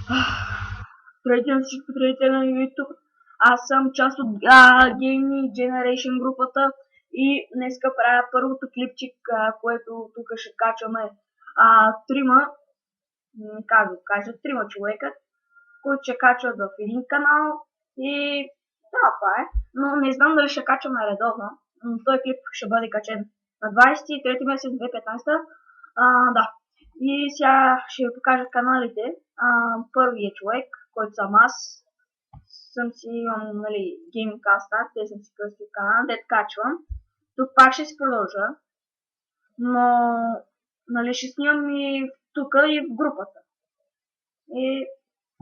Здравейте на всички приятели на YouTube. Аз съм част от Gaming Generation групата и днеска правя първото клипчик, което тук ще качваме трима, как да кажа, трима човека, които ще качват в един канал и да, това е. Но не знам дали ще качваме редовно. Този клип ще бъде качен на 23 месец 2015. Да. И сега ще ви покажа каналите. Първият човек, който съм аз, имам, нали, Gamecast, те съм си кръстил канал, дет качвам. Тук пак ще си продължа, но, нали, ще снимам и тук и в групата. И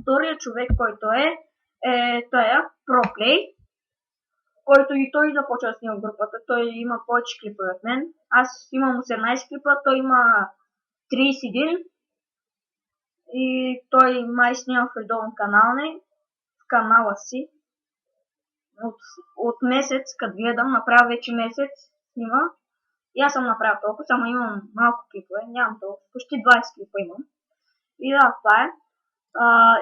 вторият човек, който той е ProPlay, който и той започва да снима в групата. Той има повече клипа от мен. Аз имам 18 клипа, той има 31 и той май снима в редовен канала си. От месец, като гледам, направя вече месец снима. И аз съм направил толкова, само имам малко клипове, нямам толкова, почти 20 клипа имам. И да, това е.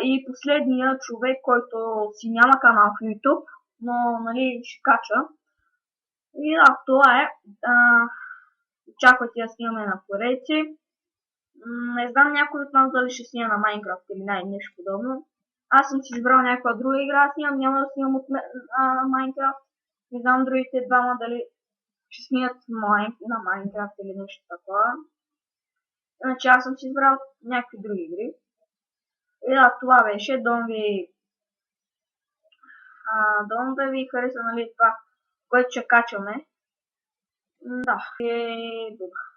И последният човек, който си няма канал в YouTube, но, нали, ще кача. И да, това е. Очаквайте да снимаме на поредици. Не знам някой от нас дали ще снима на Майнкрафт или нещо подобно. Аз съм си избрал някаква друга игра, няма да снимам от Майнкрафт. Не знам другите двама дали ще снимат на Майнкрафт или нещо такова. Иначе аз съм си избрал някакви други игри. И да, това беше. Дом да ви хареса, нали, това, което ще качваме. Да, добре.